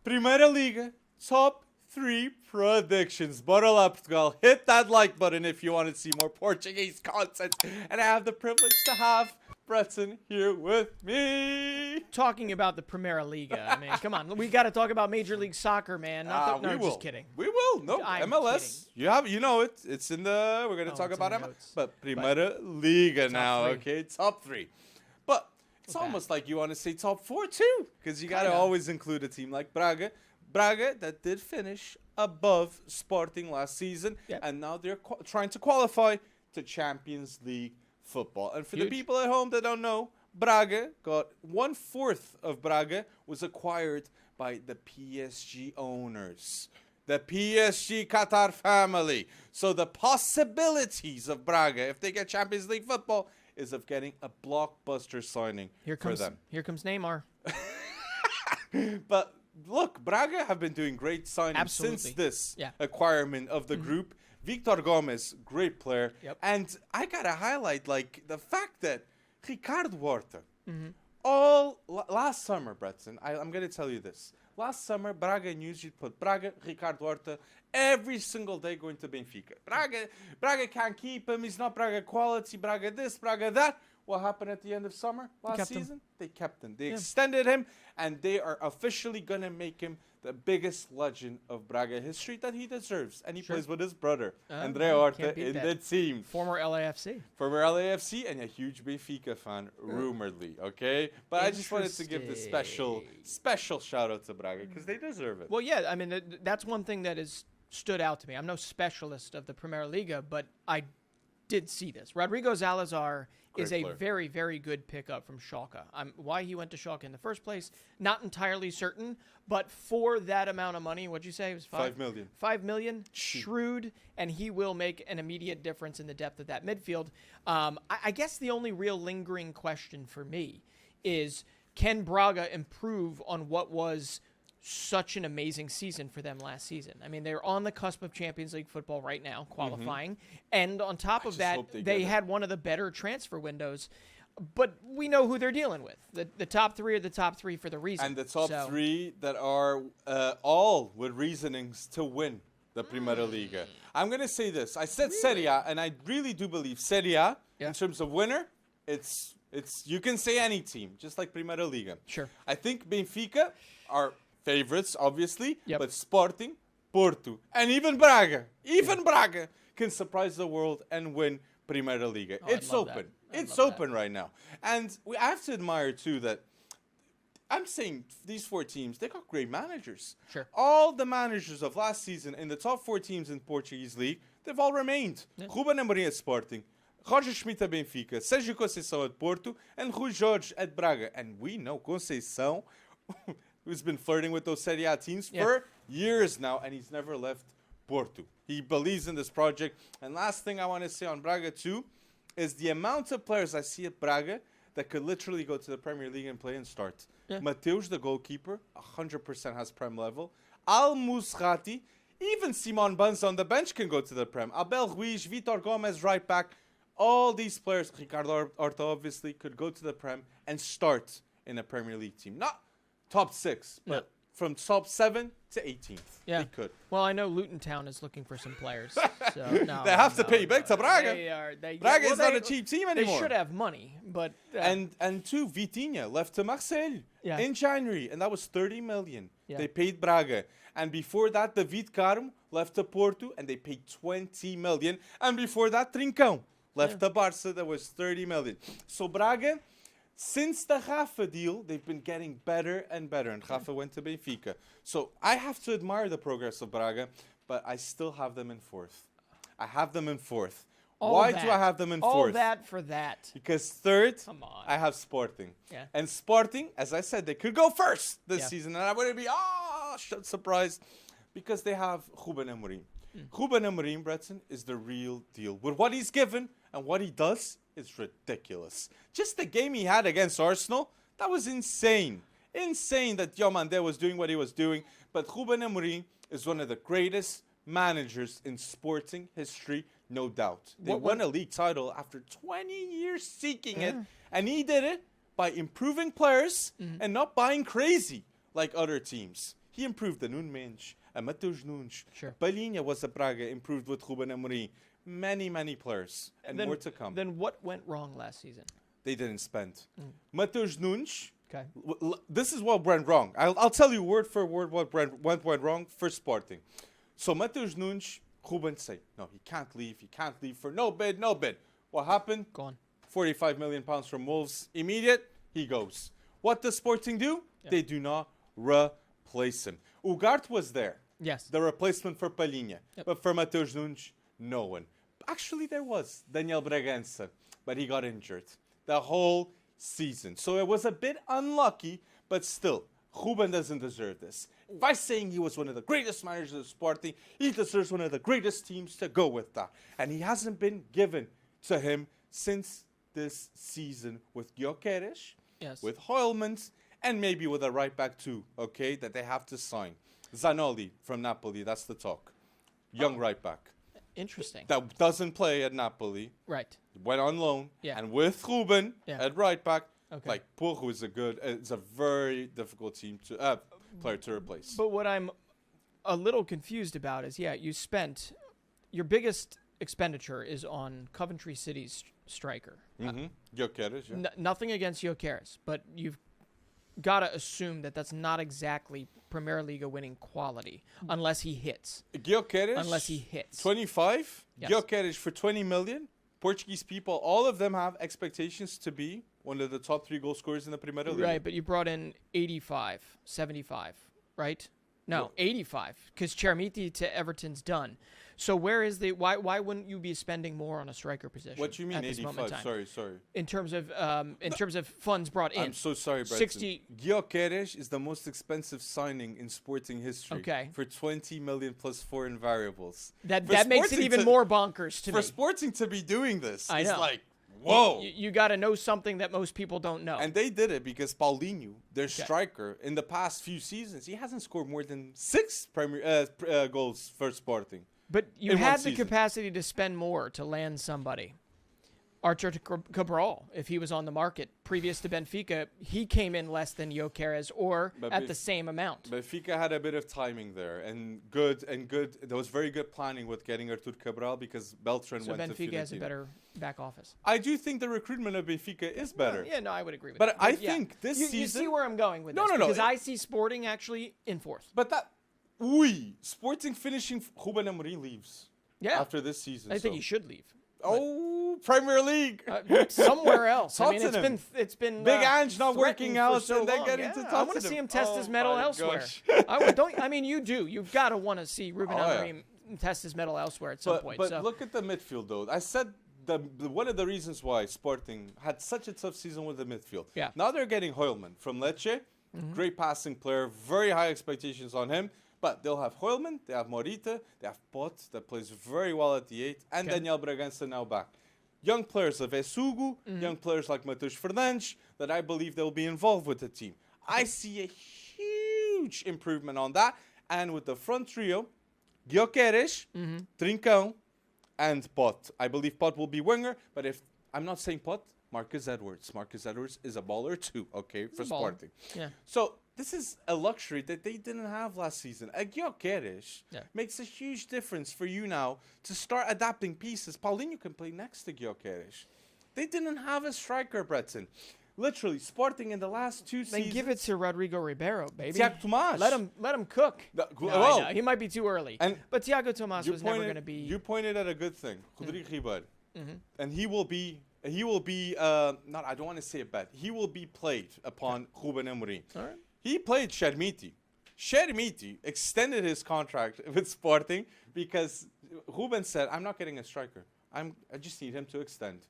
Primeira Liga, top 3 predictions. Bora lá, Portugal. Hit that like button if you want to see more Portuguese content. And I have the privilege to have Breton here with me. Talking about the Primera Liga. I mean, come on. We got to talk about Major League Soccer, man. No, just kidding. We will. No, I'm MLS. kidding. You know it. It's in the... We're going to talk about MLS. But Primera Liga now, okay? Top 3. But it's almost like you want to say top 4 too. Because you got to always include a team like Braga. Braga that did finish above Sporting last season. Yep. And now they're trying to qualify to Champions League football. And for the people at home that don't know, Braga got 1/4 of Braga was acquired by the PSG owners. The PSG Qatar family. So the possibilities of Braga, if they get Champions League football, is of getting a blockbuster signing for them. Here comes Neymar. But look, Braga have been doing great signings since this acquirement of the group. Victor Gomes, great player. Yep. And I got to highlight the fact that Ricardo Horta, last summer, Breton, I'm going to tell you this. Last summer, Braga news, you'd put Braga, Ricardo Horta, every single day going to Benfica. Braga can't keep him. He's not Braga quality. Braga this, Braga that. What happened at the end of summer last season? They kept him. They extended him, and they are officially going to make him the biggest legend of Braga history that he deserves. And he plays with his brother, André Horta, in the team. Former LAFC. Former LAFC and a huge Benfica fan, rumoredly, okay? But I just wanted to give this special shout-out to Braga because they deserve it. Well, yeah, I mean, that's one thing that has stood out to me. I'm no specialist of the Primera Liga, but I did see this. Rodrigo Salazar is a very, very good pickup from Schalke. Why he went to Schalke in the first place, not entirely certain, but for that amount of money, what'd you say? It was 5 million. 5 million, shrewd, and he will make an immediate difference in the depth of that midfield. I guess the only real lingering question for me is, can Braga improve on what was such an amazing season for them last season? I mean, they're on the cusp of Champions League football right now, qualifying. And on top of that, they had one of the better transfer windows. But we know who they're dealing with. The top 3 are the top 3 for the reason. And the top 3 that are all with reasonings to win the Primera Liga. I'm going to say this. I said Serie A, and I really do believe Serie A, in terms of winner, it's you can say any team, just like Primera Liga. Sure. I think Benfica are favorites, obviously, but Sporting, Porto, and even Braga can surprise the world and win Primera Liga. It's open. It's open right now. And I have to admire, too, that I'm saying these 4 teams, they got great managers. Sure. All the managers of last season in the top 4 teams in Portuguese League, they've all remained. Rúben Amorim at Sporting, Roger Schmidt at Benfica, Sergio Conceição at Porto, and Rui Jorge at Braga. And we know Conceição, who's been flirting with those Serie A teams for years now, and he's never left Porto. He believes in this project. And last thing I want to say on Braga, too, is the amount of players I see at Braga that could literally go to the Premier League and play and start. Mateus, the goalkeeper, 100% has Prem level. Al Musrati, even Simon Buns on the bench can go to the Prem. Abel Ruiz, Vitor Gomes, right back. All these players, Ricardo Horta obviously, could go to the Prem and start in a Premier League team. Not top 6, but from top 7 to 18th. Yeah. They could. Well, I know Luton Town is looking for some players. So they have to pay big to Braga. Braga is not a cheap team anymore. They should have money, but... And 2, Vitinha left to Marseille in January, and that was 30 million. Yeah. They paid Braga. And before that, David Carmo left to Porto, and they paid 20 million. And before that, Trincão left to Barca, that was 30 million. So Braga... Since the Rafa deal, they've been getting better and better, and Rafa went to Benfica. So I have to admire the progress of Braga, but I still have them in 4th. I have them in 4th. Why do I have them in 4th? All that for that. Because 3rd, I have Sporting. Yeah. And Sporting, as I said, they could go first this season, and I wouldn't be surprised because they have Rúben Amorim. Rúben Amorim, Breton, is the real deal. With what he's given and what he does, it's ridiculous. Just the game he had against Arsenal, that was insane. Insane that Diomande was doing what he was doing. But Rúben Amorim is one of the greatest managers in Sporting history, no doubt. They won a league title after 20 years seeking it, and he did it by improving players and not buying crazy like other teams. He improved the Nunes, Mateus Nunes. Sure. Palhinha was at Braga, improved with Rúben Amorim. Many players, and then, more to come. Then what went wrong last season? They didn't spend. Mateus Nunes. Okay. This is what went wrong. I'll tell you word for word what went wrong for Sporting. So Mateus Nunes, Rúben say, no, he can't leave. He can't leave for no bid. What happened? Gone. 45 million pounds from Wolves. Immediate, he goes. What does Sporting do? Yeah. They do not replace him. Ugarte was there. Yes. The replacement for Palhinha. Yep. But for Mateus Nunes, no one. Actually, there was Daniel Bragança, but he got injured the whole season. So it was a bit unlucky, but still, Rúben doesn't deserve this. By saying he was one of the greatest managers of Sporting, he deserves one of the greatest teams to go with that. And he hasn't been given to him since this season with Gyökeres, Yes. with Hoylmans, and maybe with a right back too, okay, that they have to sign. Zanoli from Napoli, that's the talk. Young right back. Interesting. That doesn't play at Napoli. Right. Went on loan. Yeah. And with Rúben at right back, Okay. like Porto is it's a very difficult team to player to replace. But what I'm a little confused about is, you spent your biggest expenditure is on Coventry City's striker. Gyökeres, yeah. Nothing against Gyökeres, but you've got to assume that that's not exactly Premier League winning quality unless he hits. Gyökeres, Unless he hits. 25. Yes. Gyökeres for 20 million. Portuguese people, all of them have expectations to be one of the top 3 goal scorers in the Premier League. Right, but you brought in 85, 75, right? No, 85, because Chermiti to Everton's done. So where is the why wouldn't you be spending more on a striker position? What do you mean at this moment 85? in time? Sorry. In terms of funds brought in. I'm so sorry, Breton. 60 Gyökeres is the most expensive signing in Sporting history. Okay. For 20 million plus foreign variables. That For makes it Sporting even more bonkers to For me. Sporting to be doing this, I it's know. like, whoa. You got to know something that most people don't know. And they did it because Paulinho, their striker, in the past few seasons, he hasn't scored more than 6 goals for Sporting. But you in one had the season. capacity to spend more to land somebody. Archer Cabral, if he was on the market previous to Benfica, he came in less than Gyökeres or But at the same amount. Benfica had a bit of timing there, and good. There was very good planning with getting Artur Cabral because Beltran So went to Benfica has a Fiorentina. better back office. I do think the recruitment of Benfica is better. Yeah, no, I would agree with But that. I yeah. think this You season... see where I'm going with No, this. no, no. Because I see Sporting actually in 4th. But Sporting finishing... Rúben Amorim leaves Yeah. after this season. I think he should leave. Oh, Premier League. Somewhere else. I mean, Tottenham. it's been Big Ange not working threatened out, for so and then long. getting to I want to Tottenham. see him test Oh his metal my elsewhere. gosh. I mean, you do. You've got to want to see Rúben Amorim test his metal elsewhere at some point. But So look at the midfield, though. I said one of the reasons why Sporting had such a tough season with the midfield. Yeah. Now they're getting Hoylman from Lecce. Great passing player. Very high expectations on him. But they'll have Hoylman, they have Morita, they have Pot that plays very well at the 8, and Okay. Daniel Bragança now back. Young players of Esugu, young players like Mateus Fernandes, that I believe they'll be involved with the team. I see a huge improvement on that. And with the front trio, Gyökeres, Trincão, and Pot. I believe Pot will be winger, but if I'm not saying Pot, Marcus Edwards. Marcus Edwards is a baller too, okay, for baller. Sporting. yeah. So this is a luxury that they didn't have last season. A Gyökeres makes a huge difference for you now to start adapting pieces. Paulinho can play next to Gyökeres. They didn't have a striker, Breton. Literally, Sporting in the last 2 Then seasons. give it to Rodrigo Ribeiro, baby. Thiago Tomás. Let him cook. No, No, well, I know. He might be too early. But Thiago Tomás was never going to be. You pointed at a good thing, Rodrigo Ribeiro, and he will be not. I don't want to say it bad. He will be played upon Rúben Amorim. All right. He played Schmidt. Schmidt extended his contract with Sporting because Rúben said, "I'm not getting a striker. I just need him to extend."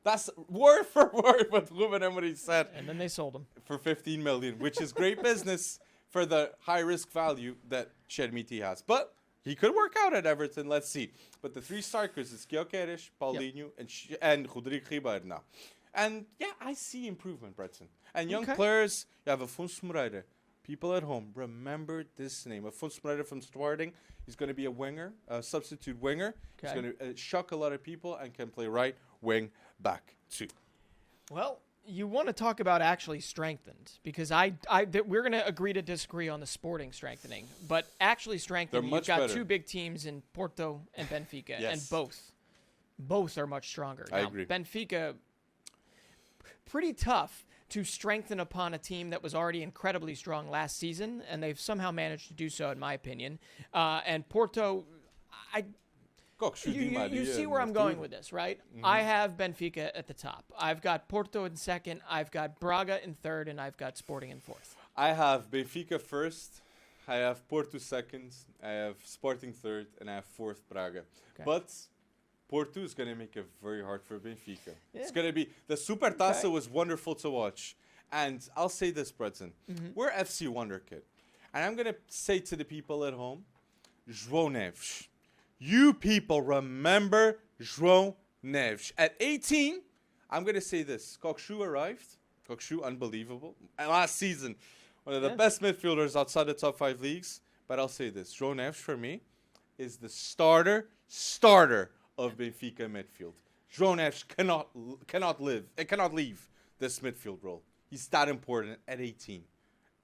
That's word for word what Rúben Amorim said. And then they sold him. For 15 million, which is great business for the high risk value that Schmidt has. But he could work out at Everton. Let's see. But the 3 strikers is Gyökeres, Paulinho, and Rodrigo Ribeiro now. And yeah, I see improvement, Breton. And young players, you have Afonso Moreira. People at home, remember this name. Afonso Moreira from Sporting. He's going to be a winger, a substitute winger. Okay. He's going to shock a lot of people and can play right wing back too. Well, you want to talk about actually strengthened, because we're going to agree to disagree on the sporting strengthening, but actually strengthened, you've got two big teams in Porto and Benfica, and both are much stronger. I agree. Benfica, pretty tough to strengthen upon a team that was already incredibly strong last season, and they've somehow managed to do so, in my opinion. And Porto, you see where I'm going with this, right? Mm-hmm. I have Benfica at the top. I've got Porto in second. I've got Braga in third, and I've got Sporting in fourth. I have Benfica first. I have Porto second. I have Sporting third, and I have fourth Braga. Okay. But Porto is going to make it very hard for Benfica. Yeah. It's going to be the Supertaça was wonderful to watch, and I'll say this, Breton, we're FC Wonderkid, and I'm going to say to the people at home, João Neves. You people remember João Neves. At 18, I'm going to say this. Kokshu arrived. Kokshu, unbelievable. And last season, one of the best midfielders outside the top 5 leagues. But I'll say this. João Neves, for me, is the starter of Benfica midfield. João Neves cannot leave this midfield role. He's that important at 18.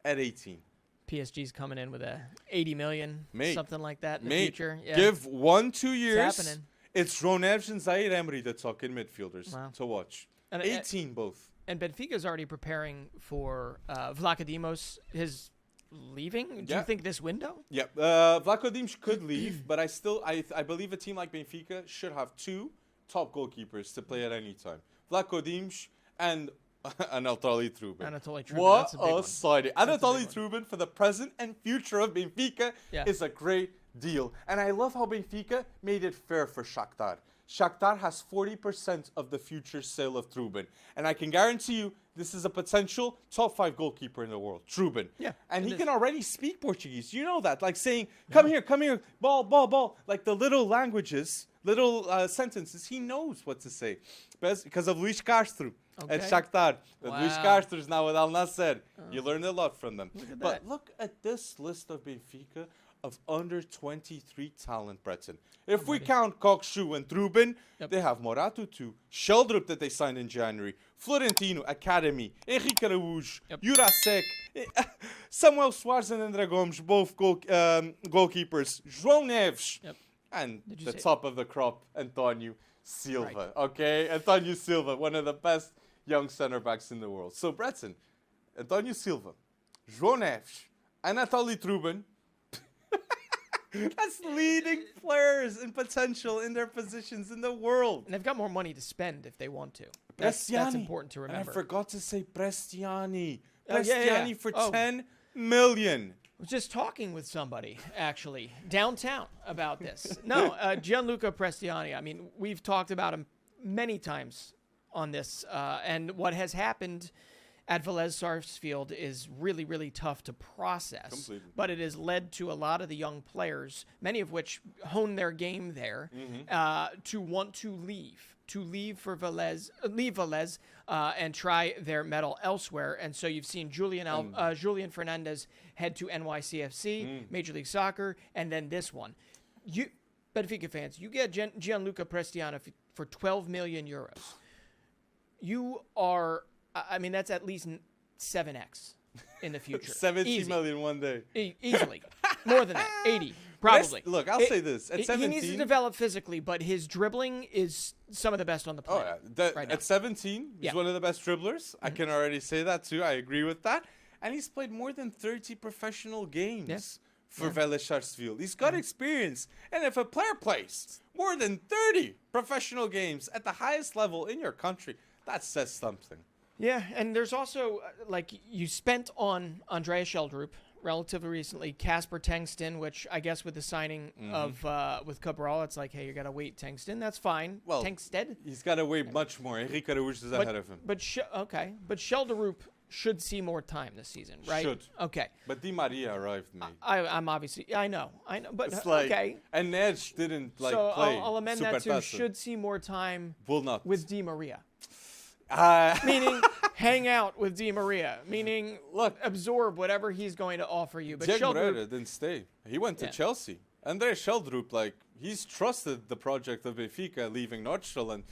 At 18. PSG's coming in with a 80 million, something like that in the future. Yeah. Give 1-2 years. It's happening. It's João Neves and Zaire Emery that's talking midfielders to watch. And 18 both. And Benfica's already preparing for Vlachodimos, his leaving. Do you think this window? Yeah. Vlachodimos could leave, but I believe a team like Benfica should have 2 top goalkeepers to play at any time. Vlachodimos and Anatoly Trubin. What a sighting. Anatoly Trubin for the present and future of Benfica is a great deal. And I love how Benfica made it fair for Shakhtar. Shakhtar has 40% of the future sale of Trubin. And I can guarantee you this is a potential top 5 goalkeeper in the world, Trubin. Yeah, and he can already speak Portuguese. You know that. Like saying, come here, ball. Like the little languages, sentences. He knows what to say. Because of Luis Castro. At Shakhtar. Luis Castro is now with Al Nassr. You learned a lot from them. But look at this list of Benfica of under 23 talent, Breton. If we count Kokshu and Trubin, they have Morato too. Sheldrup that they signed in January. Florentino, Academy. Henrique Araújo. Jurasek. Samuel Soares and André Gomes, both goalkeepers. João Neves. And the top of the crop, António Silva. Okay? António Silva, one of the best young center backs in the world. So, Breton, António Silva, João Neves, Anatoly Trubin. That's leading players in potential in their positions in the world. And they've got more money to spend if they want to. That's important to remember. And I forgot to say Prestiani. Prestiani for 10 million. I was just talking with somebody, actually, downtown about this. No, Gianluca Prestiani. I mean, we've talked about him many times on this. And what has happened at Velez Sarsfield is really, really tough to process. Completely. But it has led to a lot of the young players, many of which hone their game there, to want to leave for Velez, and try their mettle elsewhere. And so you've seen Julian Fernandez head to NYCFC, Major League Soccer, and then this one. You Benfica fans, you get Gianluca Prestiani for 12 million euros. You are, I mean, that's at least 7x in the future. 70 million one day. Easily. More than that. 80. Probably. Look, I'll say this. At 17, he needs to develop physically, but his dribbling is some of the best on the planet. Right now. At 17, he's one of the best dribblers. I can already say that too. I agree with that. And he's played more than 30 professional games for Velez Sarsfield. He's got experience. And if a player plays more than 30 professional games at the highest level in your country, that says something. Yeah, and there's also, like, you spent on Andreas Sheldrup relatively recently, Casper Tengsten, which I guess with the signing of with Cabral, it's like, hey, you got to wait Tengsten. That's fine. Well, Tengsted? He's got to wait much more. Henrique Araújo is ahead of him. But Sheldrup should see more time this season, right? Should. Okay. But Di Maria arrived, mate. I'm obviously, I know, but it's like, okay. And Nedge didn't play. So I'll amend that to should see more time with Di Maria. Meaning hang out with Di Maria. Meaning absorb whatever he's going to offer you. But Diego Moreira didn't stay. He went to Chelsea. André Sheldrup, he's trusted the project of Benfica leaving Nordstrand.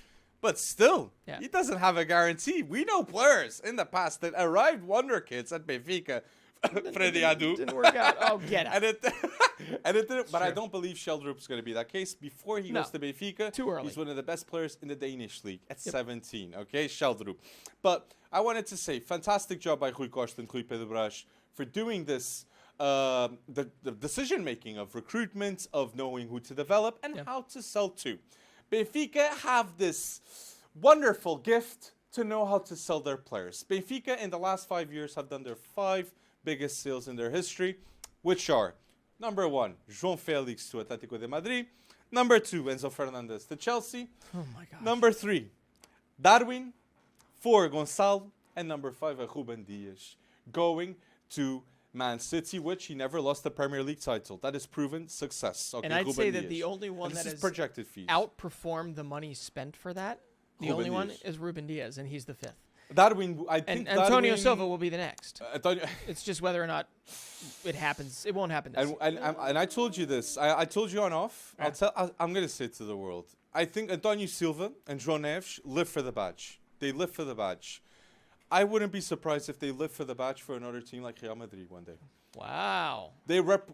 But still, Yeah. he doesn't have a guarantee. We know players in the past that arrived wonder kids at Benfica. Freddy Adu. Didn't work out. Oh, get out. And it didn't. But I true. don't believe Sheldrop's going to be that case. Before he No. goes to Benfica, Too early. he's one of the best players in the Danish league at 17. Okay, Sheldrop. But I wanted to say, fantastic job by Rui Costa and Rui Pedro Brás for doing this. The decision making of recruitment, of knowing who to develop and how to sell to. Benfica have this wonderful gift to know how to sell their players. Benfica in the last 5 years have done their 5 biggest sales in their history, which are number 1, João Félix to Atlético de Madrid. Number 2, Enzo Fernandez to Chelsea. Oh my God. Number 3, Darwin. 4, Gonçalo. And number 5, Rúben Dias going to Man City, which he never lost the Premier League title. That is proven success. Okay, And I'd Rúben say that Dias. the only one And that this has is projected fees. outperformed the money spent for that, the Rúben only one Dias. is Rúben Diaz, and he's the 5th. Darwin, I think And Antonio Darwin, Silva will be the next. Antonio, It's just whether or not it happens. It won't happen this and I told you this. I told you on off. Yeah. I'm going to say it to the world. I think Antonio Silva and João Neves live for the badge. They live for the badge. I wouldn't be surprised if they live for the badge for another team like Real Madrid one day. Wow.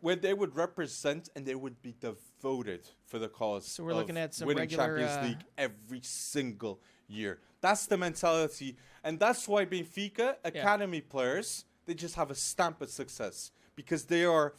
Where they would represent and they would be devoted for the cause. So we're looking at some winning regular, Champions League every single year. That's the mentality, and that's why Benfica academy players, they just have a stamp of success because they are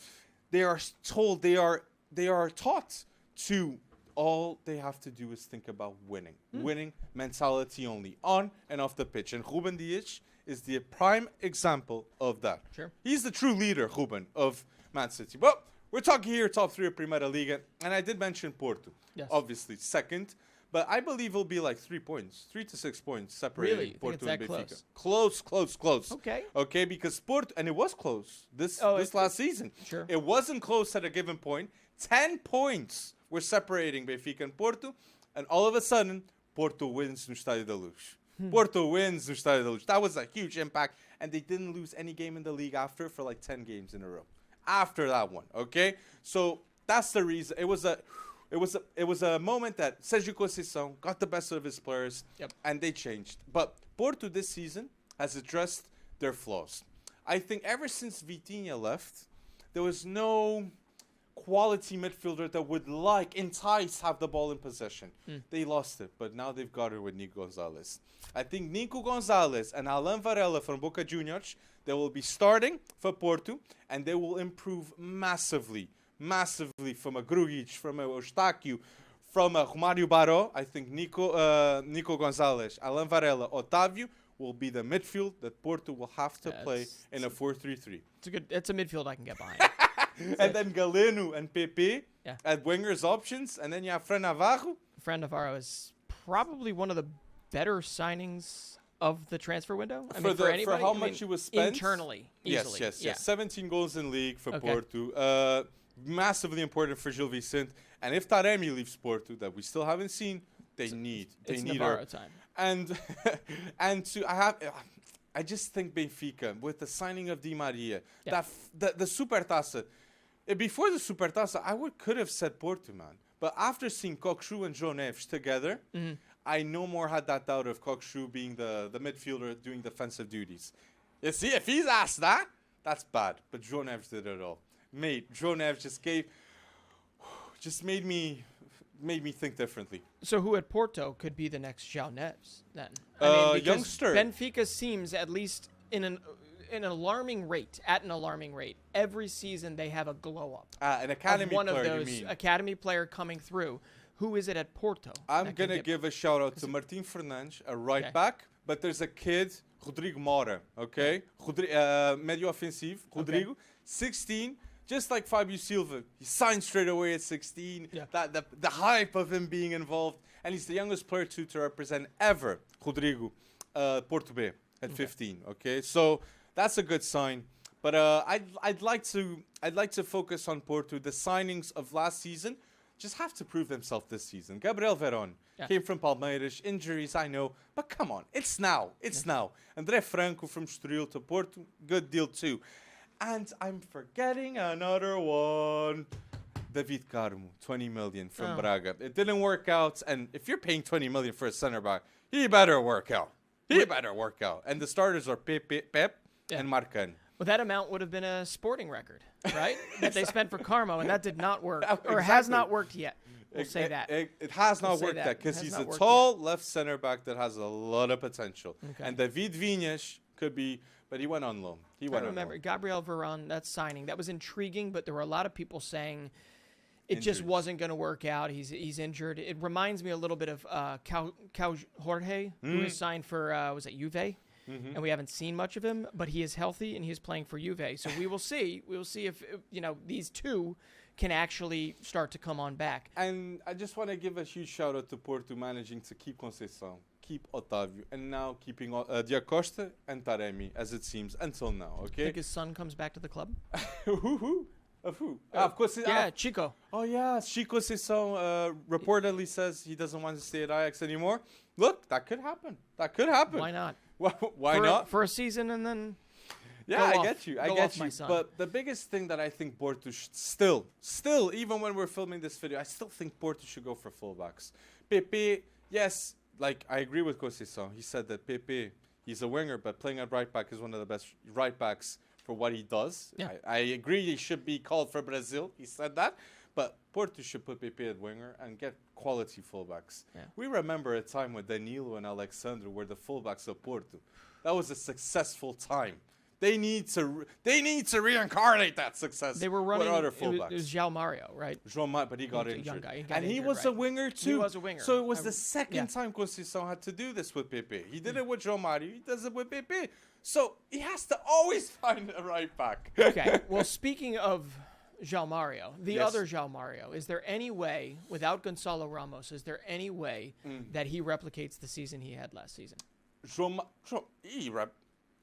told, they are taught to, all they have to do is think about winning. Winning mentality only on and off the pitch. And Rúben Dias is the prime example of that. Sure. He's the true leader, Rúben, of Man City. But we're talking here top 3 of Primeira Liga, and I did mention Porto. Yes. Obviously, second. But I believe it'll be like 3 points, 3 to 6 points separating Really? You think Porto it's and that Benfica. Close. Okay. Okay, because Porto, and it was close this it- last season. Sure. It wasn't close at a given point. 10 points were separating Benfica and Porto, and all of a sudden, Porto wins no Estádio da Luz. Porto wins no Estádio da Luz. That was a huge impact, and they didn't lose any game in the league after for like 10 games in a row. After that one, okay? So that's the reason. It was a moment that Sergio Conceição got the best of his players, and they changed. But Porto this season has addressed their flaws. I think ever since Vitinha left, there was no quality midfielder that would entice have the ball in possession. They lost it, but now they've got it with Nico Gonzalez. I think Nico Gonzalez and Alan Varela from Boca Juniors, they will be starting for Porto, and they will improve massively from a Grujic, from a Eustáquio, from a Romário Baró. I think Nico Gonzalez, Alan Varela, Otávio will be the midfield that Porto will have to play in a 4-3-3. It's a midfield I can get behind. And then Galeno and Pepe at wingers options, and then you have Fran Navarro. Fran Navarro is probably one of the better signings of the transfer window. I mean, for anybody, for how much he was spent internally, easily. Yes. 17 goals in league for Porto. Massively important for Gil Vicente. And if Taremi leaves Porto, that we still haven't seen, they need Navarro time. And I just think Benfica with the signing of Di Maria, the Supertaça. Before the Supertaça, I could have said Porto, man. But after seeing Kokshu and João Neves together, I no more had that doubt of Kokshu being the midfielder doing defensive duties. You see, if he's asked that, that's bad. But João Neves did it all. Mate, João Neves just made me think differently. So who at Porto could be the next João Neves then? Because youngster. Benfica seems, at least at an alarming rate, every season they have a glow up. An academy one player, of those you mean? academy player coming through. Who is it at Porto? I'm going to give a shout out to Martin Fernandes, a right back, but there's a kid, Rodrigo Mora, okay? Medio offensive, Rodrigo, 16, just like Fabio Silva. He signed straight away at 16. Yeah. The hype of him being involved, and he's the youngest player to represent ever, Rodrigo, Porto B at 15, okay? So that's a good sign. But I'd like to focus on Porto. The signings of last season just have to prove themselves this season. Gabriel Veron came from Palmeiras. Injuries, I know. But come on. It's now. Now. André Franco from Estoril to Porto. Good deal too. And I'm forgetting another one. David Carmo, 20 million from Braga. It didn't work out, and if you're paying 20 million for a center back, he better work out. And the starters are Pep and Marcan. Well, that amount would have been a Sporting record, right? That they spent for Carmo, and that did not work, or has not worked yet. We'll say that. It has not worked yet because he's a tall left center back that has a lot of potential. Okay. And David Vinhas could be, but he went on loan. I remember Gabriel Veron, that signing. That was intriguing, but there were a lot of people saying it just wasn't going to work out. He's injured. It reminds me a little bit of Jorge, who was signed for, was it Juve? And we haven't seen much of him, but he is healthy and he is playing for Juve. So we will see. We will see if these two can actually start to come on back. And I just want to give a huge shout out to Porto managing to keep Conceição, keep Otávio, and now keeping Diacosta and Taremi, as it seems, until now. Okay. Think his son comes back to the club? Who? Of who? Of course. Chico. Oh yeah, Chico Conceição reportedly says he doesn't want to stay at Ajax anymore. Look, that could happen. Why not? Why not? For a season and then... Yeah, I get you. But the biggest thing that I think Porto should still, even when we're filming this video, I still think Porto should go for fullbacks. Pepe, yes, I agree with Conceição. He said that Pepe, he's a winger, but playing at right back is one of the best right backs for what he does. Yeah. I agree he should be called for Brazil. He said that. But Porto should put Pepe at winger and get quality fullbacks. Yeah. We remember a time when Danilo and Alexandre were the fullbacks of Porto. That was a successful time. They need to reincarnate that success. They were running. With other fullbacks. It was João Mario, right? João Mario, but he got injured. Young guy. And he was a winger too. He was a winger. So it was the second time Conceição had to do this with Pepe. He did it with João Mario. He does it with Pepe. So he has to always find a right back. Okay. Well, speaking of João Mario, the other João Mario, is there any way, without Gonçalo Ramos, that he replicates the season he had last season?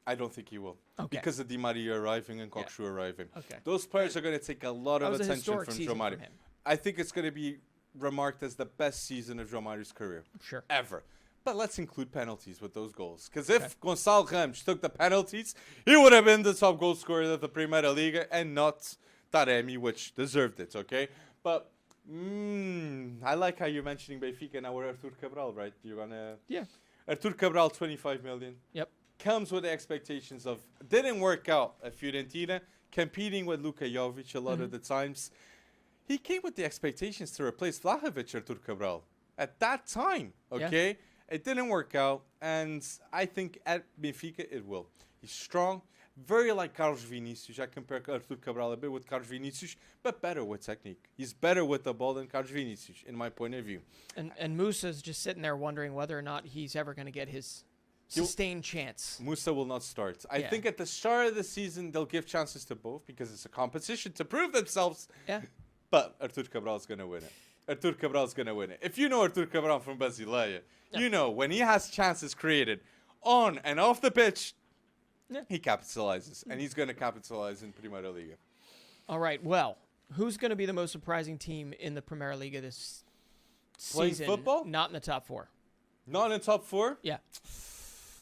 I don't think he will. Okay. Because of Di Maria arriving and Coxu arriving. Okay. Those players are going to take a lot of attention from João Mario. I think it's going to be remarked as the best season of João Mario's career. Sure. Ever. But let's include penalties with those goals. Because if Gonçalo Ramos took the penalties, he would have been the top goal scorer of the Primeira Liga and not Taremi, which deserved it, okay? But I like how you're mentioning Benfica now with Artur Cabral, right? You're going to... Yeah. Artur Cabral, 25 million. Yep. Comes with the expectations of didn't work out at Fiorentina, competing with Luka Jovic a lot of the times. He came with the expectations to replace Vlahovic, Artur Cabral. At that time, okay? Yeah. It didn't work out, and I think at Benfica it will. He's strong, very like Carlos Vinicius. I compare Artur Cabral a bit with Carlos Vinicius, but better with technique. He's better with the ball than Carlos Vinicius, in my point of view. And Musa's just sitting there wondering whether or not he's ever going to get his sustained chance. Musa will not start. I think at the start of the season, they'll give chances to both because it's a competition to prove themselves. Yeah. But Artur Cabral is going to win it. Artur Cabral is going to win it. If you know Artur Cabral from Basileia, you know when he has chances created on and off the pitch, he capitalizes. And he's going to capitalize in Primeira Liga. All right. Well, who's going to be the most surprising team in the Primeira Liga this season? Playing football? Not in the top four. Not in the top four? Yeah.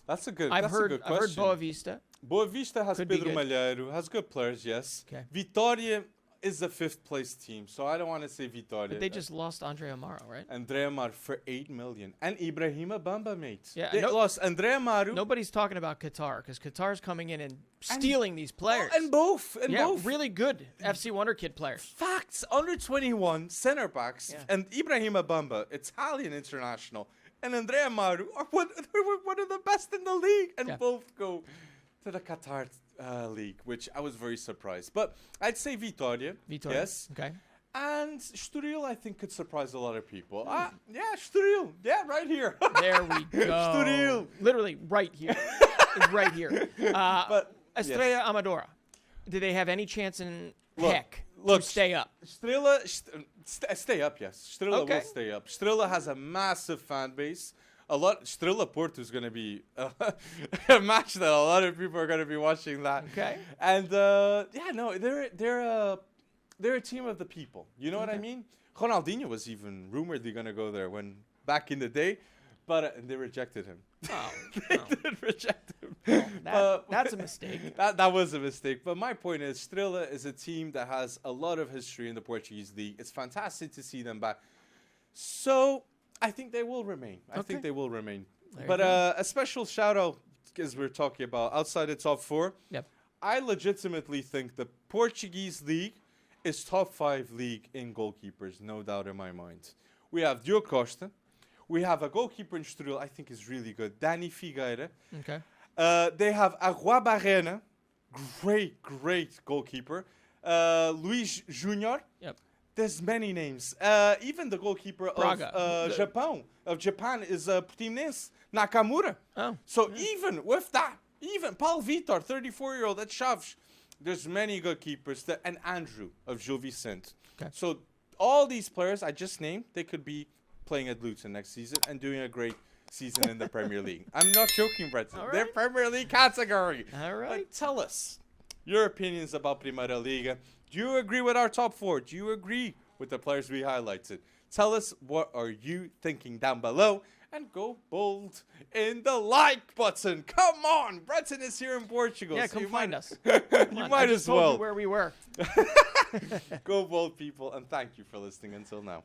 That's a good. I've heard question. Boa Vista. Boa Vista has Pedro Malheiro, has good players, yes. Okay. Vitória is the 5th place team, so I don't want to say Vitória. But they just lost André Amaro, right? André Amaro for 8 million. And Ibrahima Bamba, mate. Yeah, they lost André Amaro. Nobody's talking about Qatar, because Qatar's coming in and stealing these players. And both. Really good FC Wonder Kid players. Facts. Under 21 center backs. Yeah. And Ibrahima Bamba, Italian international. And André Amaro are one of the best in the league. And both go to the Qatar league, which I was very surprised. But I'd say Vitória. Yes. Okay. And Estoril, I think, could surprise a lot of people. Yeah, Estoril. Yeah, right here. There we go. Estoril. Literally right here. Right here. But Estrela Amadora, do they have any chance in heck to stay up? Estrela, stay up, yes. Estrela will stay up. Estrela has a massive fan base. Estrela Porto is going to be a match that a lot of people are going to be watching that. Okay. And they're a team of the people. You know what I mean? Ronaldinho was even rumoredly going to go there back in the day, but they rejected him. Oh. They did reject him. That's a mistake. That was a mistake. But my point is, Estrela is a team that has a lot of history in the Portuguese league. It's fantastic to see them back. So I think they will remain. I think they will remain. But a special shout out, as we're talking about, outside the top four. Yep. I legitimately think the Portuguese league is top 5 league in goalkeepers, no doubt in my mind. We have Diogo Costa. We have a goalkeeper in Estoril I think is really good, Dani Figueira. Okay. They have Agua Barrena, great goalkeeper. Luis Junior. Yep. There's many names. Even the goalkeeper Braga. of Japan is Portimonense, Nakamura. Oh. So even with that, even Paulo Vitor, 34-year-old at Chaves, there's many good keepers. And Andrew of Gil Vicente. Okay. So all these players I just named, they could be playing at Luton next season and doing a great season in the Premier League. I'm not joking, Breton. All right. They're Premier League category. All right. But tell us your opinions about Primeira Liga. Do you agree with our top 4? Do you agree with the players we highlighted? Tell us what are you thinking down below. And go bold in the like button. Come on. Breton is here in Portugal. Yeah, so come find us. You might as well. Told you where we were. Go bold, people. And thank you for listening until now.